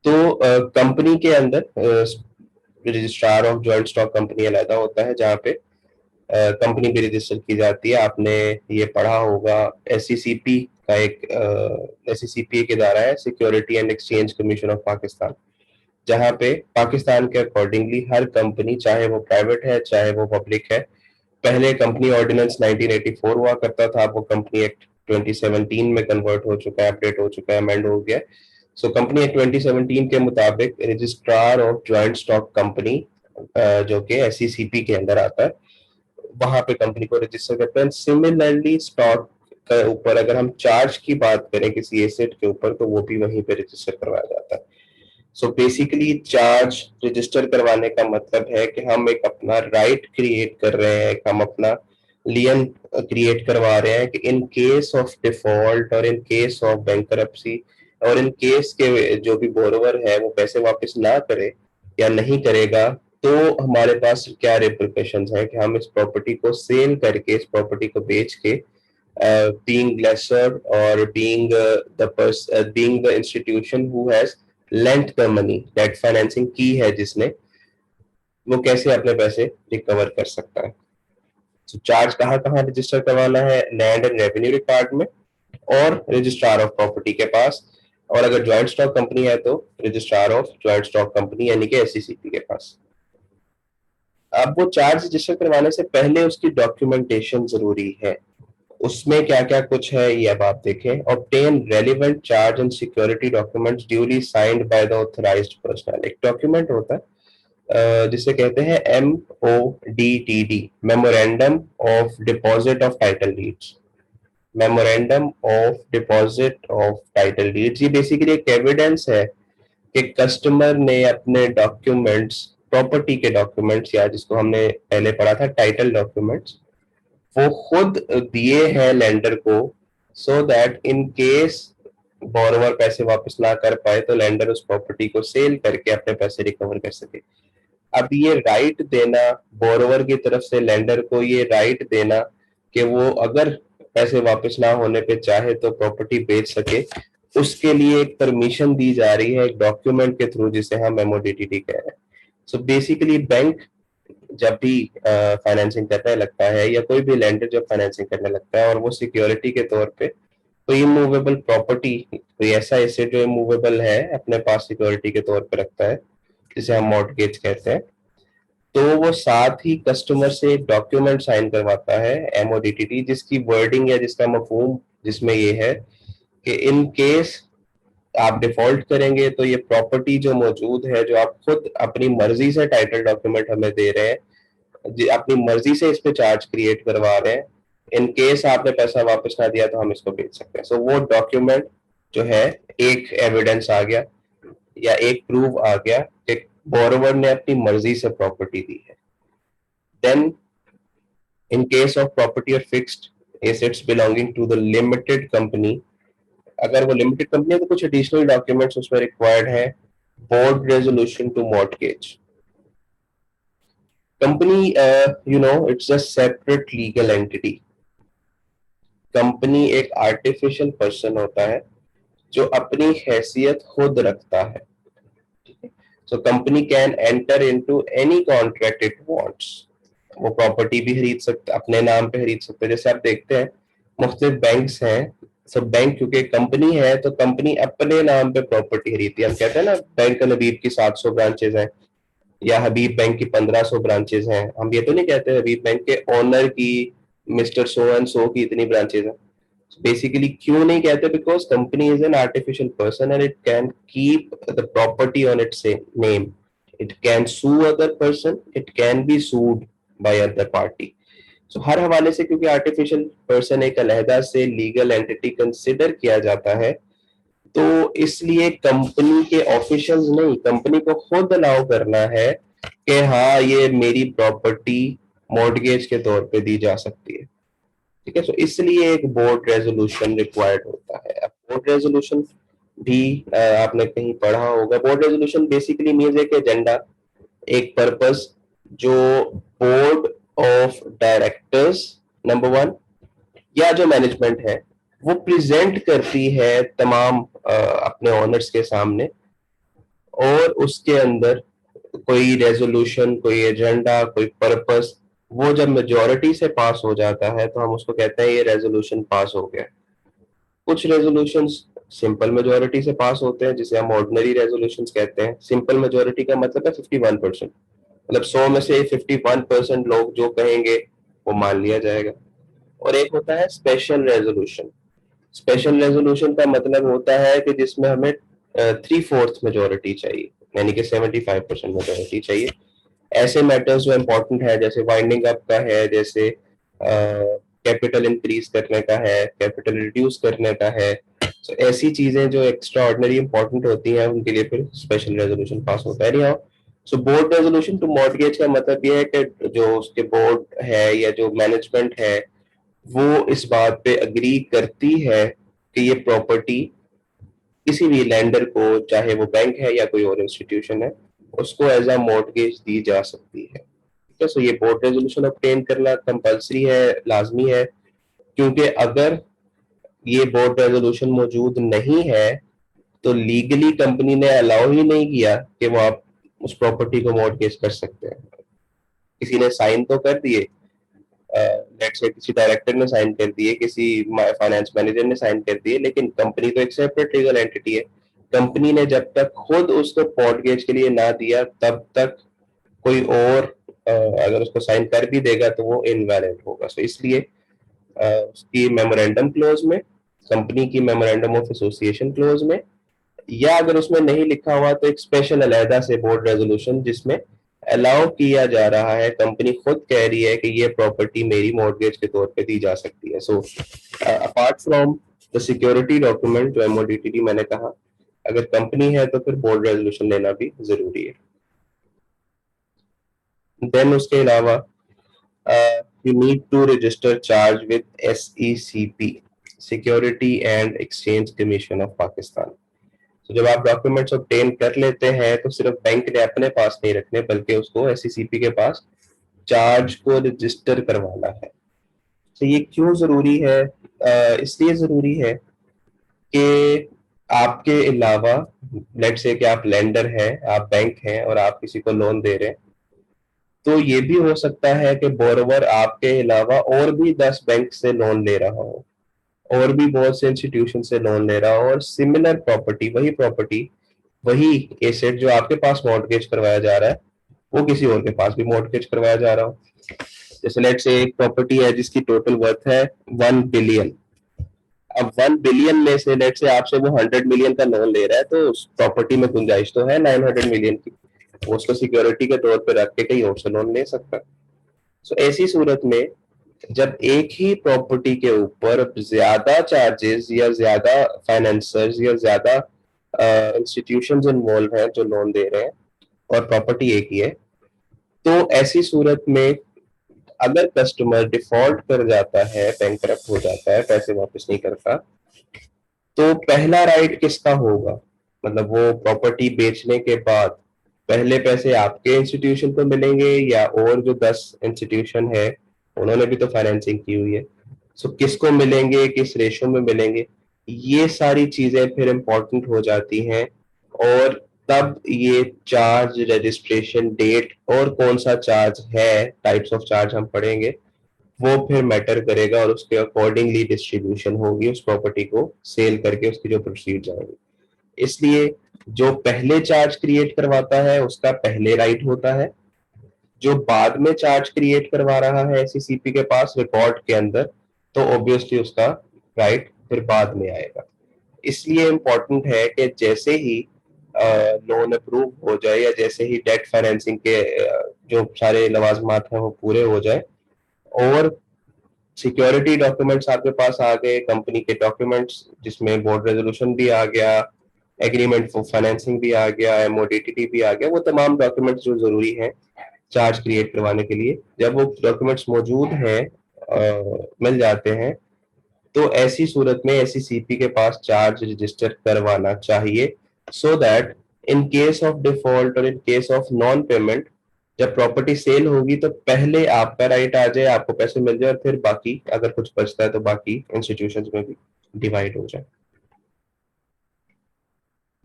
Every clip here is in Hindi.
तो कंपनी के अंदर registrar of joint stock company अलहदा होता है, जहाँ पे कंपनी भी रजिस्टर की जाती है। आपने ये पढ़ा होगा, एससीसीपी का एक एससीसीपी एक इदारा है, security and exchange commission of Pakistan, जहाँ पे पाकिस्तान के अकॉर्डिंगली हर कंपनी, चाहे वो प्राइवेट है चाहे वो पब्लिक है, पहले कंपनी ऑर्डिनेंस 1984 हुआ करता था, अब वो कंपनी एक्ट 2017 में कन्वर्ट हो चुका है, अपडेट हो चुका है, अमेंड हो गया। सो कंपनी एक्ट 2017 के मुताबिक registrar of joint stock company, जो कि एससीसीपी के अंदर आता है, वहां पे कंपनी को रजिस्टर करते हैं। सिमिलरली स्टॉक के ऊपर अगर हम चार्ज की बात करें किसी एसेट के ऊपर, तो वो भी वहीं पे रजिस्टर करवाया जाता है। सो बेसिकली चार्ज रजिस्टर करवाने का मतलब है कि हम एक अपना राइट क्रिएट कर रहे हैं, हम अपना लियन क्रिएट करवा रहे हैं कि इन केस ऑफ डिफॉल्ट और इन केस ऑफ बैंकरप्सी और इन केस के जो भी बोरोवर है वो पैसे वापस ना करे या नहीं करेगा, तो हमारे पास क्या रिप्रिकॉशंस है कि हम इस प्रॉपर्टी को सेल करके, इस प्रॉपर्टी को बेच के, बीइंग लेसर और being the institution who has lent the money, debt financing की है जिसने, वो कैसे अपने पैसे रिकवर कर सकता है। तो चार्ज कहाँ कहाँ रजिस्टर करवाना है? लैंड एंड रेवेन्यू रिकॉर्ड में और रजिस्ट्रार ऑफ प्रॉपर्टी के पास, और अगर ज्वाइंट स्टॉक कंपनी है तो registrar of joint stock company यानी कि एससीसीपी के पास। अब वो चार्ज रजिस्टर करवाने से पहले उसकी डॉक्यूमेंटेशन जरूरी है। उसमें क्या क्या कुछ है ये अब आप देखें। Obtain relevant charge and security documents duly signed by the authorised personal. एक डॉक्यूमेंट होता है जिसे कहते हैं MODTD, memorandum of deposit of title deeds. Memorandum of deposit of title deeds, ये बेसिकली एक एविडेंस है कि कस्टमर ने अपने डॉक्यूमेंट्स, प्रॉपर्टी के डॉक्यूमेंट्स, या जिसको हमने पहले पढ़ा था टाइटल डॉक्यूमेंट्स, वो खुद दिए हैं लेंडर को, सो दैट इन केस बोरोवर पैसे वापस ना कर पाए तो लेंडर उस प्रॉपर्टी को सेल करके अपने पैसे रिकवर कर सके। अब ये राइट देना, बोरोवर की तरफ से लेंडर को ये राइट देना कि वो अगर पैसे वापस ना होने पे चाहे तो प्रॉपर्टी बेच सके, उसके लिए एक परमिशन दी जा रही है एक डॉक्यूमेंट के थ्रू, जिसे हम MODTD कह रहे हैं। सो बेसिकली बैंक जब भी फाइनेंसिंग करने लगता है, या कोई भी लेंडर जब फाइनेंसिंग करने लगता है और वो सिक्योरिटी के तौर पे कोई इमूवेबल प्रॉपर्टी, कोई ऐसा एसेट जो इमूवेबल है अपने पास सिक्योरिटी के तौर पे रखता है, जिसे हम मॉर्टगेज कहते हैं, तो वो साथ ही कस्टमर से डॉक्यूमेंट साइन करवाता है MODTD, जिसकी वर्डिंग या जिसका मफहूम जिसमें ये है कि इन केस आप डिफॉल्ट करेंगे तो ये प्रॉपर्टी जो मौजूद है, जो आप खुद अपनी मर्जी से टाइटल डॉक्यूमेंट हमें दे रहे हैं, अपनी मर्जी से इस पे चार्ज क्रिएट करवा रहे हैं, इन केस आपने पैसा वापस ना दिया तो हम इसको बेच सकते हैं। सो वो डॉक्यूमेंट जो है, एक एविडेंस आ गया या एक प्रूफ आ गया कि बोरोवर ने अपनी मर्जी से प्रॉपर्टी दी है। Then in case of property और fixed assets belonging to the limited company, अगर वो लिमिटेड कंपनी है तो कुछ एडिशनल डॉक्यूमेंट्स उसमें रिक्वायर्ड है। Board resolution to mortgage company, it's a separate legal entity. Company एक आर्टिफिशियल पर्सन होता है जो अपनी हैसियत खुद रखता है। So company can enter into any contract it wants. वो प्रॉपर्टी भी खरीद सकते, अपने नाम पे खरीद सकते हैं। जैसे आप देखते हैं मुख्तलिफ बैंक्स हैं, सब बैंक क्योंकि कंपनी है तो कंपनी अपने नाम पे प्रॉपर्टी खरीदती है। हम कहते हैं ना, बैंक नबीब की 700 ब्रांचेज हैं, या हबीब बैंक की 1500 ब्रांचेज हैं। हम ये तो नहीं कहते हबीब बैंक के ओनर की, मिस्टर सो एंड सो की इतनी ब्रांचेज हैं। बेसिकली क्यों नहीं कहते? Because company is an artificial person and it can keep the property on its name. It can sue other person, it can be sued by other party. So हर हवाले से क्योंकि आर्टिफिशियल पर्सन एक अलहदा से लीगल एंटिटी कंसिडर किया जाता है, तो इसलिए कंपनी के ऑफिशियल्स नहीं, कंपनी को खुद अलाउ करना है कि हाँ ये मेरी प्रॉपर्टी मॉर्टगेज के तौर पे दी जा सकती है। ठीक है, तो इसलिए एक बोर्ड रेजोल्यूशन रिक्वायर्ड होता है। अब बोर्ड रेजोल्यूशन भी आपने कहीं पढ़ा होगा। बोर्ड रेजोल्यूशन बेसिकली मीन्स एक एजेंडा, एक पर्पस, जो board of directors number one या जो मैनेजमेंट है वो प्रेजेंट करती है तमाम अपने ओनर्स के सामने, और उसके अंदर कोई रेजोल्यूशन, कोई एजेंडा, कोई पर्पस, वो जब मेजोरिटी से पास हो जाता है तो हम उसको कहते हैं ये रेजोल्यूशन पास हो गया। कुछ रेजोल्यूशंस सिंपल मेजोरिटी से पास होते हैं जिसे हम ऑर्डिनरी रेजोल्यूशंस कहते हैं। सिंपल मेजोरिटी का मतलब है 51%, मतलब 100 में से 51% लोग जो कहेंगे वो मान लिया जाएगा। और एक होता है स्पेशल रेजोल्यूशन। स्पेशल रेजोल्यूशन का मतलब होता है कि जिसमें हमें 3/4 मेजोरिटी चाहिए, यानी कि 75% मेजोरिटी चाहिए। ऐसे मैटर्स जो इम्पोर्टेंट है, जैसे वाइंडिंग अप का है, जैसे कैपिटल इंक्रीज करने का है, कैपिटल रिड्यूस करने का है, तो ऐसी चीजें जो एक्स्ट्रा ऑर्डिनरी इंपॉर्टेंट होती हैं उनके लिए फिर स्पेशल रेजोल्यूशन पास होता है। नहीं, सो बोर्ड रेजोल्यूशन टू मॉर्टगेज का मतलब ये है कि जो उसके बोर्ड है या जो मैनेजमेंट है वो इस बात पे अग्री करती है कि ये प्रॉपर्टी किसी भी लैंडर को, चाहे वो बैंक है या कोई और इंस्टीट्यूशन है, उसको एज अ मॉर्टगेज दी जा सकती है। ठीक है, सो ये बोर्ड रेजोल्यूशन ऑब्टेन करना कंपलसरी है, लाजमी है, क्योंकि अगर ये बोर्ड रेजोल्यूशन मौजूद नहीं है तो लीगली कंपनी ने अलाउ ही नहीं किया कि वो आप उस प्रॉपर्टी को मॉर्टगेज कर सकते हैं। किसी ने साइन तो कर दिए, लेट्स से किसी डायरेक्टर ने साइन कर दिए, किसी फाइनेंस मैनेजर ने साइन कर दिए, लेकिन कंपनी तो एक सेपरेट लीगल एंटिटी है। कंपनी ने जब तक खुद उसको मॉर्टगेज के लिए ना दिया तब तक कोई और अगर उसको साइन कर भी देगा तो वो इनवैलिड होगा। सो इसलिए उसकी मेमोरेंडम क्लोज में, कंपनी की मेमोरेंडम ऑफ एसोसिएशन क्लोज में, या अगर उसमें नहीं लिखा हुआ तो एक स्पेशल अलहदा से बोर्ड रेजोल्यूशन जिसमें अलाउ किया जा रहा है, कंपनी खुद कह रही है कि ये प्रॉपर्टी मेरी मॉर्गेज के तौर पे दी जा सकती है। So apart from the security document जो एमओडीटी मैंने कहा, अगर कंपनी है तो फिर बोर्ड रेजोल्यूशन लेना भी जरूरी है। देन उसके अलावा you need to register charge with SECP, security and exchange commission of Pakistan. तो जब आप डॉक्यूमेंट्स ऑब्टेन कर लेते हैं तो सिर्फ बैंक ने अपने पास नहीं रखने, बल्कि उसको एसईसीपी के पास चार्ज को रजिस्टर करवाना है। तो ये क्यों जरूरी है? इसलिए जरूरी है कि आपके अलावा, लेट से कि आप लेंडर हैं, आप बैंक हैं और आप किसी को लोन दे रहे हैं, तो ये भी हो सकता है कि बोरोवर आपके अलावा और भी 10 बैंक से लोन ले रहा हो, और भी बहुत से इंस्टीट्यूशन से लोन ले रहा हो, और सिमिलर प्रॉपर्टी, वही प्रॉपर्टी, वही एसेट जो आपके पास मॉर्टगेज करवाया जा रहा है वो किसी और के पास भी मॉर्टगेज करवाया जा रहा हो। जैसे लेट से एक प्रॉपर्टी है जिसकी टोटल वर्थ है 1 बिलियन। अब 1 बिलियन में से लेट से आपसे वो 100 मिलियन का लोन ले रहा है, तो उस प्रॉपर्टी में गुंजाइश तो है 900 मिलियन की, वो उसको सिक्योरिटी के तौर पर रख के कहीं और से लोन ले सकता है। सो ऐसी सूरत में जब एक ही प्रॉपर्टी के ऊपर ज्यादा चार्जेस या ज्यादा फाइनेंसर्स या ज्यादा इंस्टीट्यूशंस इन्वॉल्व हैं जो लोन दे रहे हैं और प्रॉपर्टी एक ही है, तो ऐसी सूरत में अगर कस्टमर डिफॉल्ट कर जाता है, बैंकरप्ट हो जाता है, पैसे वापस नहीं करता, तो पहला राइट किसका होगा? मतलब वो प्रॉपर्टी बेचने के बाद पहले पैसे आपके इंस्टीट्यूशन को मिलेंगे या और जो 10 इंस्टीट्यूशन है उन्होंने भी तो फाइनेंसिंग की हुई है, सो किसको मिलेंगे, किस रेशो में मिलेंगे? ये सारी चीजें फिर इंपॉर्टेंट हो जाती हैं। और तब ये चार्ज, रजिस्ट्रेशन डेट और कौन सा चार्ज है, टाइप्स ऑफ चार्ज हम पढ़ेंगे, वो फिर मैटर करेगा और उसके अकॉर्डिंगली डिस्ट्रीब्यूशन होगी उस प्रॉपर्टी को सेल करके, उसकी जो प्रोसीड जाएंगे। इसलिए जो पहले चार्ज क्रिएट करवाता है उसका पहले राइट होता है, जो बाद में चार्ज क्रिएट करवा रहा है एसईसीपी के पास रिकॉर्ड के अंदर, तो ऑब्वियसली उसका राइट फिर बाद में आएगा। इसलिए इम्पोर्टेंट है कि जैसे ही लोन अप्रूव हो जाए या जैसे ही डेट फाइनेंसिंग के जो सारे लवाजमात हैं वो पूरे हो जाए और सिक्योरिटी डॉक्यूमेंट्स आपके पास आ गए, कंपनी के डॉक्यूमेंट्स जिसमें बोर्ड रेजोल्यूशन भी आ गया, एग्रीमेंट फॉर फाइनेंसिंग भी आ गया, एमओडीटी भी आ गया, वो तमाम डॉक्यूमेंट्स जो जरूरी हैं चार्ज क्रिएट करवाने के लिए, जब वो डॉक्यूमेंट्स मौजूद हैं, मिल जाते हैं, तो ऐसी सूरत में एसईसीपी के पास चार्ज रजिस्टर करवाना चाहिए, so that in case of default और in case of non payment जब प्रॉपर्टी सेल होगी तो पहले आपका राइट आ जाए, आपको पैसे मिल जाए, और फिर बाकी अगर कुछ बचता है तो बाकी इंस्टीट्यूशंस में भी डिवाइड हो जाए।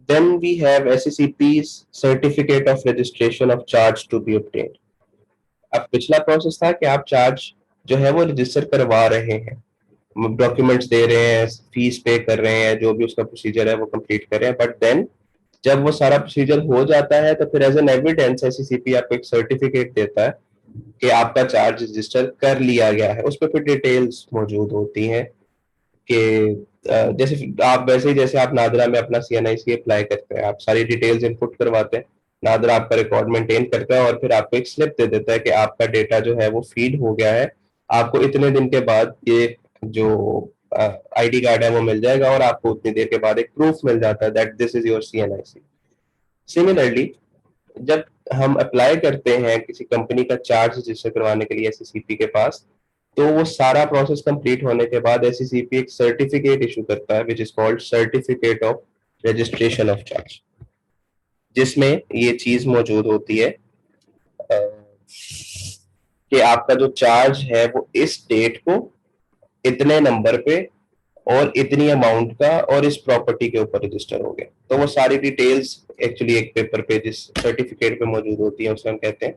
Then we have SECP's certificate of registration of charge to be obtained. अब पिछला प्रोसेस था कि आप चार्ज जो है वो रजिस्टर करवा रहे हैं, डॉक्यूमेंट्स दे रहे हैं, फीस पे कर रहे हैं, जो भी उसका प्रोसीजर है वो कंप्लीट कर रहे हैं, बट देन जब वो सारा प्रोसीजर हो जाता है तो फिर एज एन एविडेंस एससीसीपी आपको एक सर्टिफिकेट देता है कि आपका चार्ज रजिस्टर कर लिया गया है। उसमें फिर डिटेल्स मौजूद होती हैं कि जैसे आप वैसे ही जैसे आप नादरा में अपना CNIC अप्लाई करते हैं, आप सारी डिटेल्स इनपुट करवाते हैं, नादरा आपका रिकॉर्ड मेंटेन करता है और फिर आपको एक स्लिप दे देता है कि आपका डेटा जो है वो फीड हो गया है, आपको इतने दिन के बाद ये जो ID कार्ड है वो मिल जाएगा और आपको उतनी देर के बाद एक प्रूफ मिल जाता है that this is your CNIC। Similarly जब हम अप्लाई करते हैं किसी कंपनी का चार्ज रजिस्टर करवाने के लिए SCCP के पास, तो वो सारा प्रोसेस कंप्लीट होने के बाद SCCP एक सर्टिफिकेट इशू करता है which is called certificate of registration of charge, जिसमें ये चीज मौजूद होती है कि आपका जो चार्ज है वो इस डेट को इतने नंबर पे और इतनी अमाउंट का और इस प्रॉपर्टी के ऊपर रजिस्टर हो गया। तो वो सारी डिटेल्स एक्चुअली एक पेपर पे जिस सर्टिफिकेट पे मौजूद होती है उसे हम कहते हैं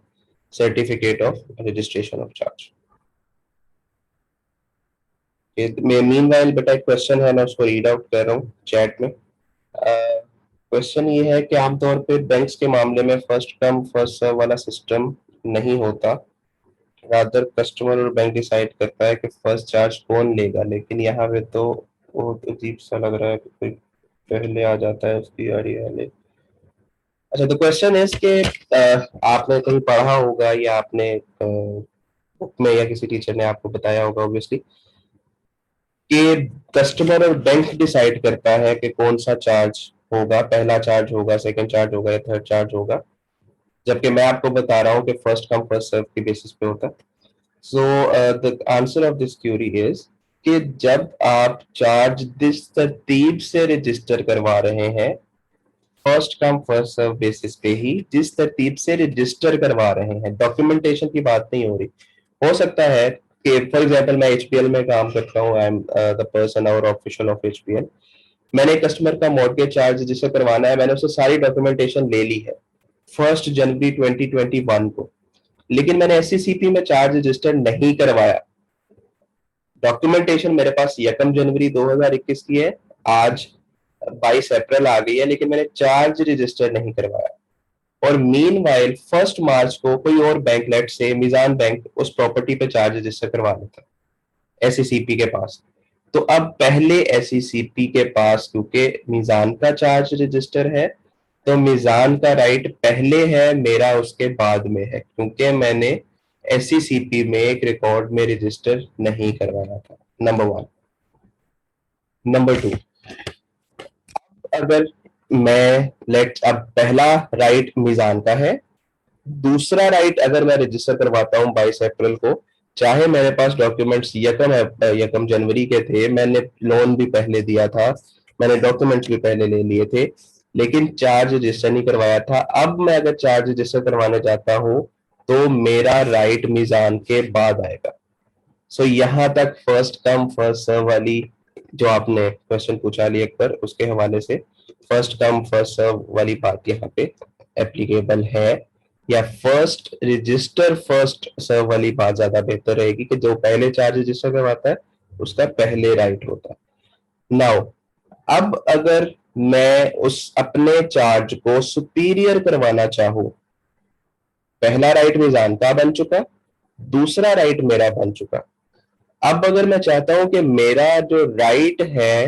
certificate of registration of charge. Meanwhile बेटा एक क्वेश्चन है, मैं उसको रीड आउट कर रहा हूँ चैट में। क्वेश्चन ये है कि आमतौर पे बैंक्स के मामले में फर्स्ट कम फर्स्ट सर्व वाला सिस्टम नहीं होता, रादर कस्टमर और बैंक डिसाइड करता है कि फर्स्ट चार्ज कौन लेगा, लेकिन यहाँ पे तो बहुत अजीब सा लग रहा है कि कोई पहले आ जाता है उसकी गाड़ी वाले। अच्छा, तो क्वेश्चन है कि आपने कहीं पढ़ा होगा या आपने बुक में या किसी टीचर ने आपको बताया होगा ऑब्वियसली कि कस्टमर और बैंक डिसाइड करता है कि कौन सा चार्ज होगा, पहला चार्ज होगा, सेकंड चार्ज होगा या थर्ड चार्ज होगा, जबकि मैं आपको बता रहा हूँ कि फर्स्ट कम फर्स्ट सर्व की बेसिस पे होता है। So the answer of this query is कि जब आप चार्ज जिस तरतीब से रजिस्टर करवा रहे हैं, first come first serve basis पे ही जिस तरतीब से रजिस्टर करवा रहे हैं, डॉक्यूमेंटेशन की बात नहीं हो रही। हो सकता है कि फॉर एग्जांपल मैं HPL में काम करता हूँ, आई एम द पर्सन और ऑफिशियल ऑफ HPL, मैंने कस्टमर का मॉर्गेज चार्ज जिसे करवाना है, मैंने उससे सारी डॉक्यूमेंटेशन ले ली है 1 जनवरी 2021 को, लेकिन मैंने SCCP में चार्ज रजिस्टर नहीं करवाया। डॉक्यूमेंटेशन मेरे पास 1 जनवरी 2021 की है, आज 22 अप्रैल आ गई है, लेकिन मैंने चार्ज रजिस्टर नहीं करवाया। और मीनवाइल 1 मार्च को कोई और बैंक, लेट से मिजान बैंक, उस प्रॉपर्टी पे चार्ज रजिस्टर करवा लेता SCCP के पास। तो अब पहले SCCP के पास क्योंकि मिजान का चार्ज रजिस्टर है, तो मिजान का राइट पहले है, मेरा उसके बाद में है, क्योंकि मैंने SCCP में एक रिकॉर्ड में रजिस्टर नहीं करवाया था। नंबर 1। नंबर 2, अगर मैं अब पहला राइट मिजान का है, दूसरा राइट अगर मैं रजिस्टर करवाता हूँ 22 अप्रैल को, चाहे मेरे पास डॉक्यूमेंट्स यकम जनवरी के थे, मैंने लोन भी पहले दिया था, मैंने डॉक्यूमेंट्स भी पहले ले लिए थे, लेकिन चार्ज रजिस्टर नहीं करवाया था। अब मैं अगर चार्ज रजिस्टर करवाने जाता हूँ तो मेरा राइट मिजान के बाद आएगा। सो यहाँ तक फर्स्ट कम फर्स्ट सर्व वाली जो आपने क्वेश्चन पूछा अली अकबर, उसके हवाले से फर्स्ट कम फर्स्ट सर्व वाली बात यहाँ पे एप्लीकेबल है, या फर्स्ट रजिस्टर फर्स्ट सर्व वाली बात ज्यादा बेहतर रहेगी कि जो पहले चार्ज रजिस्टर करवाता है उसका पहले राइट होता है। नाउ अब अगर मैं उस अपने चार्ज को सुपीरियर करवाना चाहूं, पहला राइट मिजान का बन चुका, दूसरा राइट मेरा बन चुका। अब अगर मैं चाहता हूं कि मेरा जो राइट है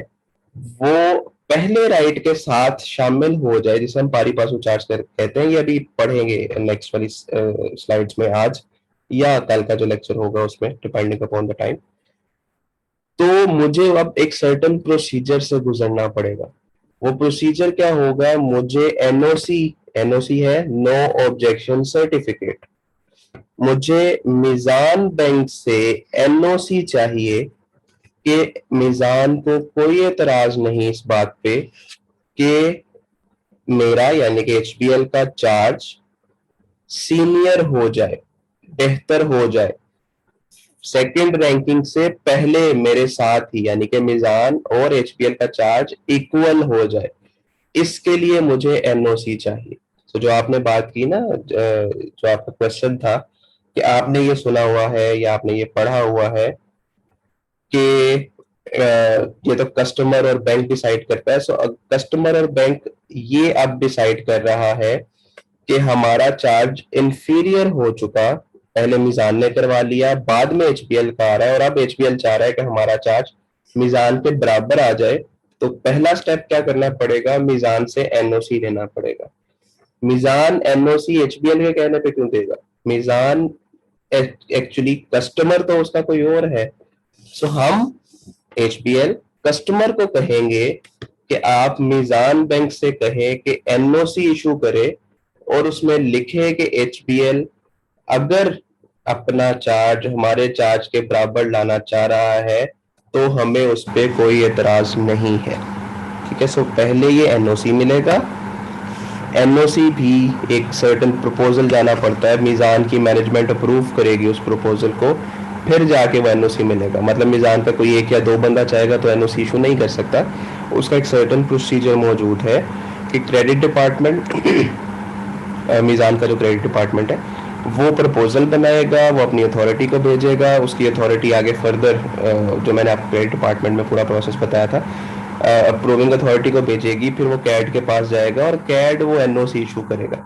वो पहले राइट के साथ शामिल हो जाए, जिसे हम पारी पासू चार्ज कहते हैं, ये अभी पढ़ेंगे नेक्स्ट वाली स्लाइड्स में आज या कल का जो लेक्चर होगा उसमें, डिपेंडिंग अपॉन द टाइम, तो मुझे अब एक सर्टेन प्रोसीजर से गुजरना पड़ेगा। वो प्रोसीजर क्या होगा, मुझे एनओसी है, नो ऑब्जेक्शन सर्टिफिकेट, मुझे मिजान बैंक से एनओसी चाहिए कि मिजान को कोई एतराज नहीं इस बात पे कि मेरा यानी कि HPL का चार्ज सीनियर हो जाए, बेहतर हो जाए, सेकंड रैंकिंग से पहले मेरे साथ ही, यानी कि मिजान और HPL का चार्ज इक्वल हो जाए। इसके लिए मुझे एनओसी चाहिए। तो जो आपने बात की ना, जो आपका क्वेश्चन था कि आपने ये सुना हुआ है या आपने ये पढ़ा हुआ है कि ये तो कस्टमर और बैंक डिसाइड करता है। सो कस्टमर और बैंक ये अब डिसाइड कर रहा है कि हमारा चार्ज इंफीरियर हो चुका, पहले मीजान ने करवा लिया, बाद में एचपीएल का आ रहा है, और अब एचपीएल चाह रहा है कि हमारा चार्ज मीजान के बराबर आ जाए। तो पहला स्टेप क्या करना पड़ेगा, मीजान से एनओसी लेना पड़ेगा। मीजान एनओसी एचबीएल के कहने पे क्यों देगा? मीजान एक्चुअली कस्टमर तो उसका कोई और है। सो हम एचबीएल कस्टमर को कहेंगे कि आप मीजान बैंक से कहें कि एनओसी इशू करे, और उसमें लिखे कि एचबीएल अगर अपना चार्ज हमारे चार्ज के बराबर लाना चाह रहा है तो हमें उस पर कोई एतराज नहीं है। ठीक है, सो पहले ये एनओसी मिलेगा। एनओसी भी एक सर्टेन प्रपोजल जाना पड़ता है, मीजान की मैनेजमेंट अप्रूव करेगी उस प्रपोजल को, फिर जाके वो एनओसी मिलेगा। मतलब मीजान का कोई एक या दो बंदा चाहेगा तो एनओसी इशू नहीं कर सकता, उसका एक सर्टेन प्रोसीजर मौजूद है कि क्रेडिट डिपार्टमेंट मीजान का जो क्रेडिट डिपार्टमेंट है वो प्रपोजल बनाएगा, वो अपनी अथॉरिटी को भेजेगा, उसकी अथॉरिटी आगे फर्दर जो मैंने आपको क्रेडिट डिपार्टमेंट में पूरा प्रोसेस बताया था, अप्रूविंग अथॉरिटी को भेजेगी, फिर वो कैड के पास जाएगा और कैड वो एनओसी इशू करेगा।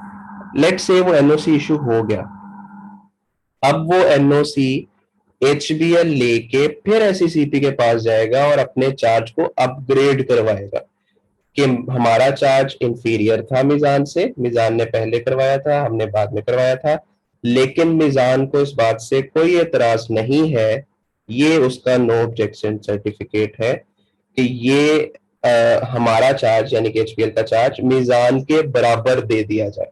लेट से वो एनओसी इशू हो गया, अब वो एनओसी एचबीएल लेके फिर एसईसीपी के पास जाएगा और अपने चार्ज को अपग्रेड करवाएगा कि हमारा चार्ज इंफीरियर था मीजान से, मीजान ने पहले करवाया था, हमने बाद में करवाया था, लेकिन मीजान को इस बात से कोई एतराज नहीं है, ये उसका नो ऑब्जेक्शन सर्टिफिकेट है कि ये हमारा चार्ज यानी कि एचपीएल का चार्ज मीजान के बराबर दे दिया जाए।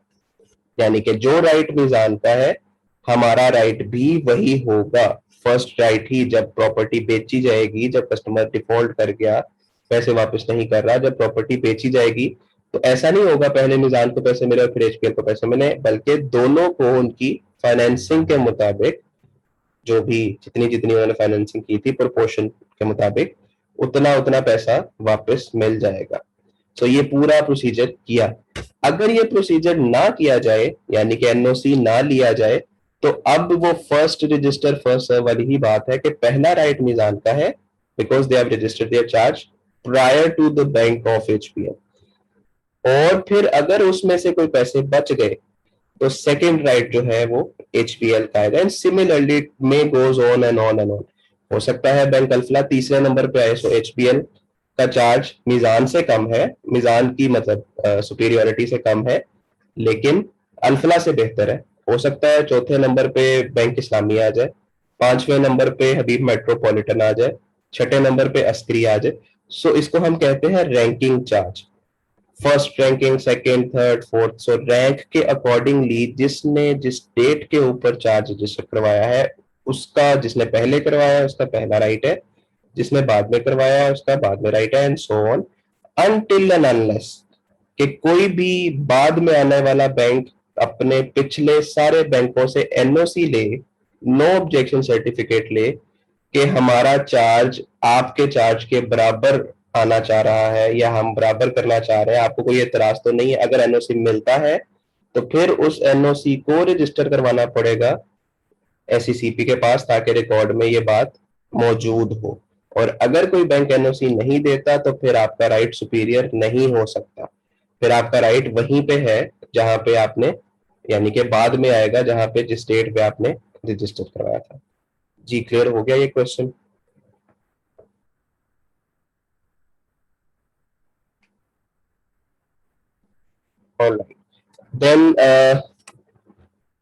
यानी कि जो राइट मीजान का है हमारा राइट भी वही होगा। फर्स्ट राइट ही जब प्रॉपर्टी बेची जाएगी, जब कस्टमर डिफॉल्ट कर गया, पैसे वापस नहीं कर रहा, जब प्रॉपर्टी बेची जाएगी तो ऐसा नहीं होगा पहले मीजान को पैसे मिले और फिर एचपीएल को पैसे मिले, बल्कि दोनों को उनकी फाइनेंसिंग के मुताबिक, जो भी जितनी जितनी उन्होंने फाइनेंसिंग की थी प्रोपोर्शन के मुताबिक, उतना उतना पैसा वापस मिल जाएगा। तो ये पूरा प्रोसीजर किया। अगर ये प्रोसीजर ना किया जाए यानी कि एनओसी ना लिया जाए तो अब वो फर्स्ट रजिस्टर फर्स्ट सर्व वाली ही बात है कि पहला राइट मीजान का है because they have registered their charge prior to the bank of HPL, और फिर अगर उसमें से कोई पैसे बच गए तो सेकंड राइट जो है वो एचपीएल का आएगा। And similarly may goes on and on and on. हो सकता है बैंक अल्फला तीसरे नंबर पे आए, सो एचपीएल का चार्ज मीजान से कम है, मीजान की मतलब सुपीरियोरिटी से कम है, लेकिन अल्फला से बेहतर है। हो सकता है चौथे नंबर पे बैंक इस्लामी आ जाए, पांचवें नंबर पे हबीब मेट्रोपॉलिटन आ जाए, छठे नंबर पे अस्करी आ जाए। सो इसको हम कहते हैं ranking charge, first ranking, second, third, fourth. सो रैंक के अकॉर्डिंगली जिसने जिस डेट के ऊपर चार्ज रजिस्टर करवाया है उसका, जिसने पहले करवाया उसका पहला राइट है, जिसने बाद में करवाया उसका बाद में राइट है, and so on until and unless कि कोई भी बाद में आने वाला बैंक अपने पिछले सारे बैंकों से एनओसी ले, नो ऑब्जेक्शन सर्टिफिकेट ले कि हमारा चार्ज आपके चार्ज के बराबर आना चाह रहा है या हम बराबर करना चाह रहे हैं, आपको कोई एतराज तो नहीं है। अगर एनओसी मिलता है तो फिर उस एनओसी को रजिस्टर करवाना पड़ेगा एसईसीपी के पास ताकि रिकॉर्ड में ये बात मौजूद हो। और अगर कोई बैंक एनओसी नहीं देता तो फिर आपका राइट सुपीरियर नहीं हो सकता, फिर आपका राइट वहीं पे है जहां पे आपने, यानी कि बाद में आएगा जहां पे जिस डेट पे आपने रजिस्टर करवाया था। जी क्लियर हो गया ये question? All right. Then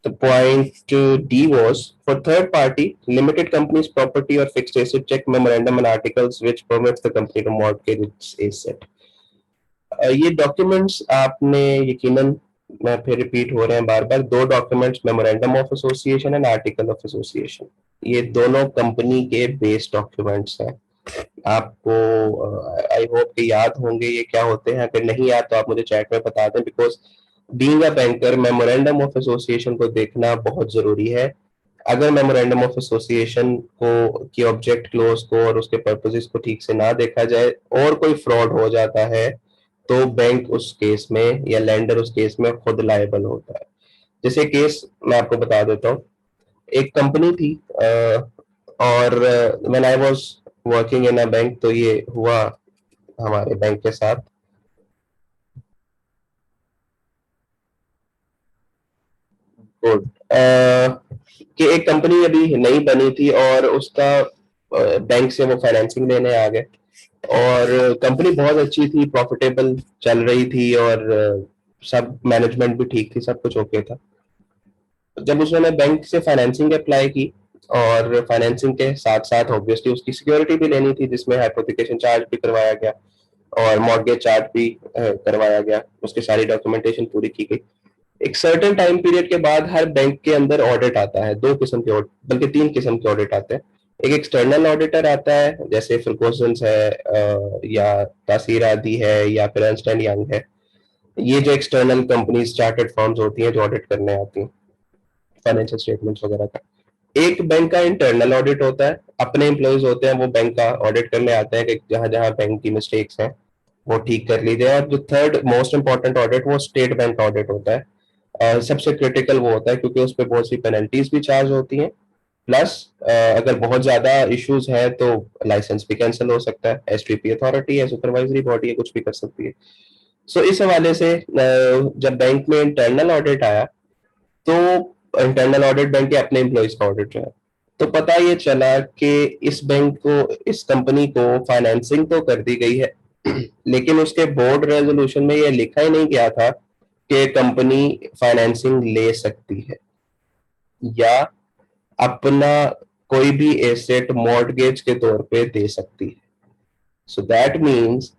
the point D was for third party limited companies property or fixed asset check memorandum and articles which permits the company to mortgage its asset. ये डॉक्यूमेंट्स आपने यकीनन, मैं फिर रिपीट हो रहे हैं बार बार, दो documents memorandum of association and article of association, ये दोनों कंपनी के बेस डॉक्यूमेंट्स हैं। आपको आई होप कि याद होंगे ये क्या होते हैं, अगर नहीं याद तो आप मुझे चैट में बता दें, because being a banker memorandum of association को देखना बहुत जरूरी है। अगर मेमोरेंडम ऑफ एसोसिएशन को की ऑब्जेक्ट क्लोज को और उसके पर्पसेस को ठीक से ना देखा जाए और कोई फ्रॉड हो जाता है तो बैंक उस केस में या लेंडर उस केस में खुद लायबल होता है। जैसे केस मैं आपको बता देता हूँ। एक कंपनी थी और when I was working in a bank, तो ये हुआ हमारे बैंक के साथ। गुड। कि एक कंपनी अभी नई बनी थी और उसका बैंक से वो फाइनेंसिंग लेने आ गए, और कंपनी बहुत अच्छी थी, प्रॉफिटेबल चल रही थी, और सब मैनेजमेंट भी ठीक थी, सब कुछ ओके था। जब उसने बैंक से फाइनेंसिंग अप्लाई की, और फाइनेंसिंग के साथ साथ ऑब्वियसली उसकी सिक्योरिटी भी लेनी थी, जिसमें हाइपोथिकेशन चार्ज भी करवाया गया और मॉर्गेज चार्ज भी करवाया गया, उसकी सारी डॉक्यूमेंटेशन पूरी की गई। एक सर्टेन टाइम पीरियड के बाद हर बैंक के अंदर ऑडिट आता है, दो किस्म के ऑडिट, बल्कि तीन किस्म के ऑडिट आते हैं। एक एक्सटर्नल ऑडिटर आता है, जैसे फिलकोसन्स है या तासीर आदि है या फिर अर्नस्ट एंड यंग है। ये जो एक्सटर्नल कंपनीज चार्टर्ड फर्म्स होती हैं जो ऑडिट करने आती हैं फाइनेंशियल स्टेटमेंट्स वगैरह का। एक बैंक का इंटरनल ऑडिट होता है, अपने एम्प्लॉयज होते हैं वो बैंक का ऑडिट करने आते हैं कि जहां जहां बैंक की मिस्टेक्स हैं वो ठीक कर ली जाए। और जो थर्ड मोस्ट इंपॉर्टेंट ऑडिट वो स्टेट बैंक ऑडिट होता है। सबसे क्रिटिकल वो होता है क्योंकि उस पर बहुत सी पेनल्टीज भी चार्ज होती हैं, प्लस अगर बहुत ज्यादा इश्यूज है तो लाइसेंस भी कैंसिल हो सकता है। एसटीपी अथॉरिटी है, सुपरवाइजरी बॉडी है, कुछ भी कर सकती है। सो इस हवाले से जब बैंक में इंटरनल ऑडिट आया, तो इंटरनल ऑडिट बैंक के अपने एम्प्लॉयज का ऑडिट है, तो पता ये चला कि इस बैंक को, इस कंपनी को फाइनेंसिंग तो कर दी गई है, लेकिन उसके बोर्ड रेजोल्यूशन में ये लिखा ही नहीं गया था कि कंपनी फाइनेंसिंग ले सकती है या अपना कोई भी एसेट मॉर्टगेज के तौर पे दे सकती है। सो दैट मीन्स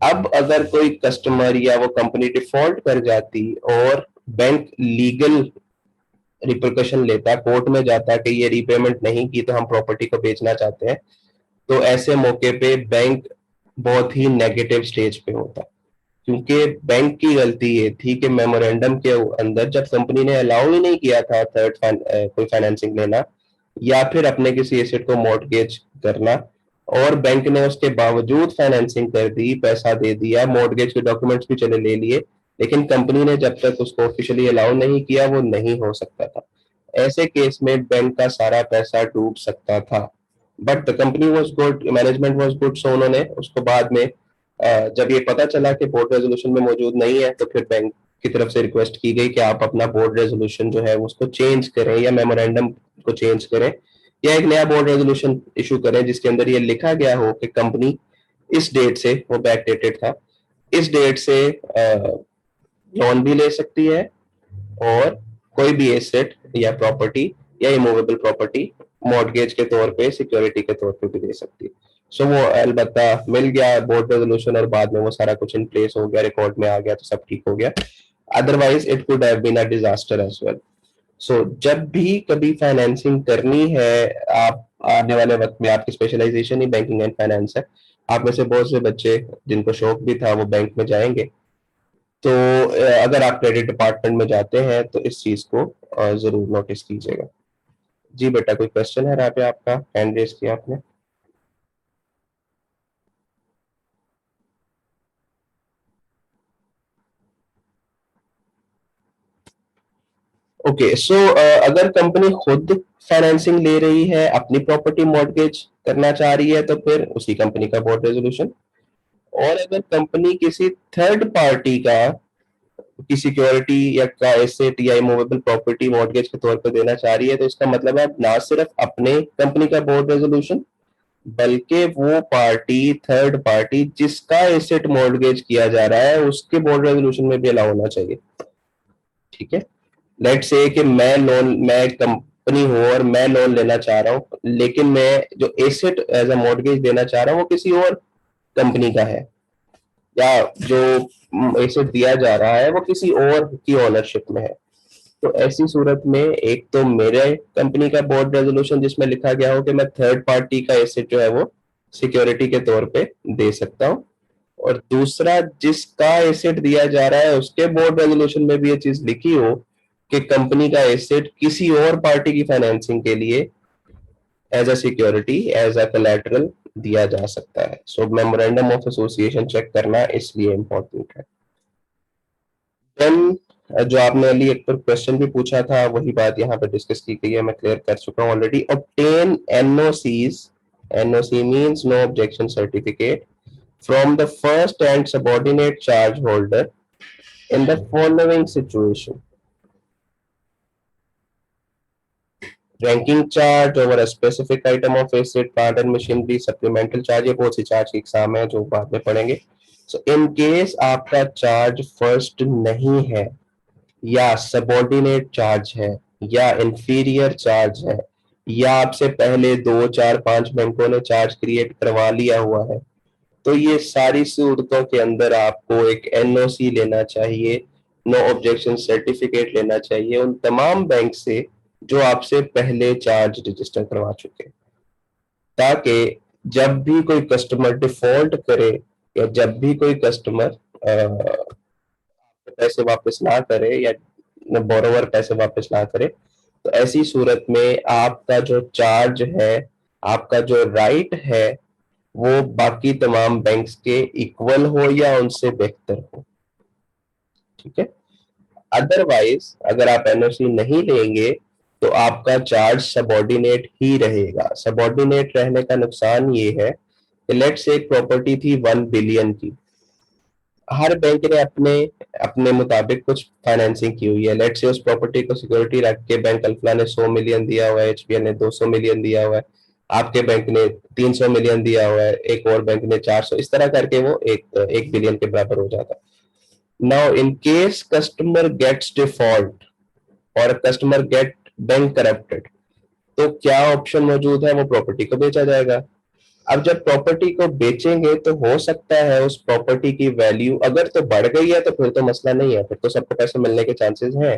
अब अगर कोई कस्टमर या वो कंपनी डिफॉल्ट कर जाती और बैंक लीगल रिप्रिकॉशन लेता, कोर्ट में जाता कि ये रीपेमेंट नहीं की तो हम प्रॉपर्टी को बेचना चाहते हैं, तो ऐसे मौके पे बैंक बहुत ही नेगेटिव स्टेज पे होता। क्योंकि बैंक की गलती ये थी कि मेमोरेंडम के अंदर जब कंपनी ने अलाउ ही नहीं किया था कोई फाइनेंसिंग लेना या फिर अपने किसी एसेट को मॉर्टगेज करना, और बैंक ने उसके बावजूद फाइनेंसिंग कर दी, पैसा दे दिया, मॉर्टगेज के डॉक्यूमेंट्स भी चले ले लिए, लेकिन कंपनी ने जब तक उसको ऑफिशियली अलाउ नहीं किया वो नहीं हो सकता था। ऐसे केस में बैंक का सारा पैसा डूब सकता था। But the company was good, management was good, so उन्होंने उसको बाद में जब ये पता चला कि बोर्ड रेजोल्यूशन में मौजूद नहीं है, तो फिर बैंक की तरफ से रिक्वेस्ट की गई कि आप अपना बोर्ड रेजोल्यूशन जो है उसको चेंज करें या मेमोरेंडम को चेंज करें, या एक नया बोर्ड रेजोल्यूशन इशू करें जिसके अंदर ये लिखा गया हो कि कंपनी इस डेट से, वो बैक डेटेड था, इस डेट से लोन भी ले सकती है और कोई भी एसेट या प्रॉपर्टी या इमूवेबल प्रॉपर्टी मॉर्टगेज के तौर पे, सिक्योरिटी के तौर पे भी दे सकती है। सो वो अलबत्ता मिल गया बोर्ड रेजोल्यूशन और बाद में वो सारा कुछ इन प्लेस हो गया, रिकॉर्ड में आ गया, तो सब ठीक हो गया। Otherwise it could have been a disaster as well. So जब भी कभी फाइनेंसिंग करनी है, आप आने वाले वक्त में, आपकी स्पेशलाइजेशन ही बैंकिंग एंड फाइनेंस है, आप में से बहुत से बच्चे जिनको शौक भी था वो बैंक में जाएंगे, तो अगर आप क्रेडिट डिपार्टमेंट में जाते हैं तो इस चीज को जरूर नोटिस कीजिएगा। जी बेटा, कोई क्वेश्चन है राबिया? आपका हैंड रेस किया आपने। ओके, सो अगर कंपनी खुद फाइनेंसिंग ले रही है, अपनी प्रॉपर्टी मॉर्टगेज करना चाह रही है, तो फिर उसी कंपनी का बोर्ड रेजोल्यूशन। और अगर कंपनी किसी थर्ड पार्टी का की सिक्योरिटी या का एसेट या इमूवेबल प्रॉपर्टी मॉर्टगेज के तौर पर देना चाह रही है, तो इसका मतलब है ना सिर्फ अपने कंपनी का बोर्ड रेजोल्यूशन, बल्कि वो पार्टी, थर्ड पार्टी जिसका एसेट मॉर्टगेज किया जा रहा है उसके बोर्ड रेजोल्यूशन में भी अलाउ होना चाहिए। ठीक है। लेट से कि मैं कंपनी हूं और मैं लोन लेना चाह रहा हूं, लेकिन मैं जो एसेट एज अ मॉर्टगेज देना चाह रहा हूं वो किसी और कंपनी का है, या जो एसेट दिया जा रहा है वो किसी और की ओनरशिप में है। तो ऐसी सूरत में एक तो मेरे कंपनी का बोर्ड रेजोल्यूशन जिसमें लिखा गया हो कि मैं थर्ड पार्टी का एसेट जो है वो सिक्योरिटी के तौर पे दे सकता हूँ, और दूसरा जिसका एसेट दिया जा रहा है उसके बोर्ड रेजोल्यूशन में भी ये चीज लिखी हो कि कंपनी का एसेट किसी और पार्टी की फाइनेंसिंग के लिए as a security, as a collateral दिया जा सकता है। So memorandum of association check करना इसलिए इम्पोर्टेंट है। देन जो आपने अली एक पर क्वेश्चन भी पूछा था, वही बात यहाँ पे डिस्कस की गई है, मैं क्लियर कर चुका हूँ already. Obtain NOCs, NOC means no objection certificate, from the first and subordinate charge holder in the following situation: ranking charge over a specific item of asset, plant and machinery, supplemental charge, ये बहुत सी चार्ज के एग्जाम है जो बाद में पढ़ेंगे। सो इन केस आपका चार्ज फर्स्ट नहीं है, या सबऑर्डिनेट चार्ज है, या इंफीरियर चार्ज है, या आपसे पहले 2 4 5 बैंकों ने चार्ज क्रिएट करवा लिया हुआ है, तो ये सारी सूरतों के अंदर आपको एक एनओसी लेना चाहिए, नो ऑब्जेक्शन सर्टिफिकेट लेना चाहिए उन तमाम बैंक से जो आपसे पहले चार्ज रजिस्टर करवा चुके, ताकि जब भी कोई कस्टमर डिफॉल्ट करे, या जब भी कोई कस्टमर पैसे वापस ना करे, या बोरोवर पैसे वापस ना करे, तो ऐसी सूरत में आपका जो चार्ज है, आपका जो राइट है, वो बाकी तमाम बैंक्स के इक्वल हो या उनसे बेहतर हो। ठीक है। अदरवाइज अगर आप एनओसी नहीं लेंगे तो आपका चार्ज सबऑर्डिनेट ही रहेगा। सबऑर्डिनेट रहने का नुकसान ये है कि लेट्स से एक प्रॉपर्टी थी 1 बिलियन की, हर बैंक ने अपने अपने मुताबिक कुछ फाइनेंसिंग की हुई है। लेट्स से उस प्रॉपर्टी को सिक्योरिटी रख के बैंक अल्फला ने 100 मिलियन दिया हुआ है, एचबीएल ने 200 मिलियन दिया हुआ है, आपके बैंक ने 300 मिलियन दिया हुआ है, एक और बैंक ने 400, इस तरह करके वो 1 बिलियन के बराबर हो जाता है। Now in case customer gets default और कस्टमर गेट बैंक करप्टेड, तो क्या ऑप्शन मौजूद है? वो प्रॉपर्टी को बेचा जाएगा। अब जब प्रॉपर्टी को बेचेंगे तो हो सकता है उस प्रॉपर्टी की वैल्यू अगर तो बढ़ गई है तो फिर तो मसला नहीं है, फिर तो सबको पैसे मिलने के चांसेस हैं।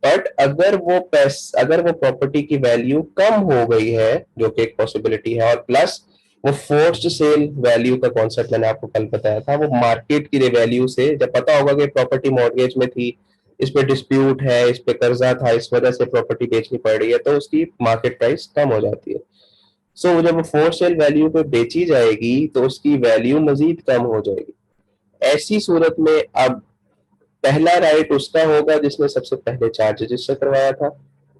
बट अगर वो प्रॉपर्टी की वैल्यू कम हो गई है, जो कि एक पॉसिबिलिटी है, और प्लस वो फोर्स्ड सेल वैल्यू का कॉन्सेप्ट मैंने आपको कल बताया था, वो मार्केट की वैल्यू से, जब पता होगा कि प्रॉपर्टी मॉर्गेज में थी, इस पे डिस्प्यूट है, इस पे कर्जा था, इस वजह से प्रॉपर्टी बेचनी पड़ रही है, तो उसकी मार्केट प्राइस कम हो जाती है। सो जब फोर सेल वैल्यू पे बेची जाएगी तो उसकी वैल्यू मजीद कम हो जाएगी। ऐसी सूरत में अब पहला राइट उसका होगा जिसने सबसे पहले चार्ज रजिस्टर करवाया था,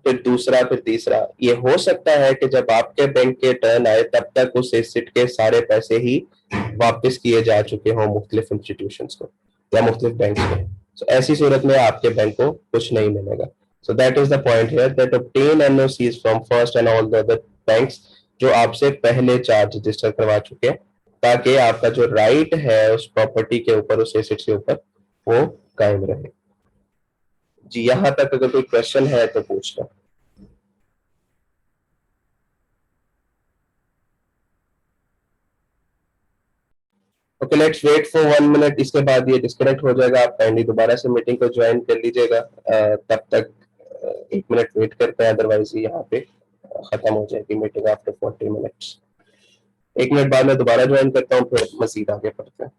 फिर दूसरा, फिर तीसरा। ये हो सकता है कि जब आपके बैंक के टर्न आए तब तक उस एसेट के सारे पैसे ही वापस किए जा चुके हों मुख्तलिफ इंस्टीट्यूशंस को या मुख्तलिफ बैंक को। so, ऐसी सूरत में आपके बैंक को कुछ नहीं मिलेगा। So that is the point here, that obtain NOCs from first and all the other banks जो आपसे पहले चार्ज रजिस्टर करवा चुके हैं, ताकि आपका जो राइट है उस प्रॉपर्टी के ऊपर, उस एसेट के ऊपर, वो कायम रहे। जी, यहां तक अगर कोई क्वेश्चन है तो पूछ लो। Okay, let's wait for 1 minute, इसके बाद ये डिस्कनेक्ट हो जाएगा। आप काइंडली दोबारा से मीटिंग को ज्वाइन कर लीजिएगा। तब तक 1 मिनट वेट करते हैं, अदरवाइज यहाँ पे खत्म हो जाएगी मीटिंग आफ्टर 40 मिनट्स। 1 मिनट बाद में दोबारा ज्वाइन करता हूँ, फिर मजीद आगे बढ़ते हैं।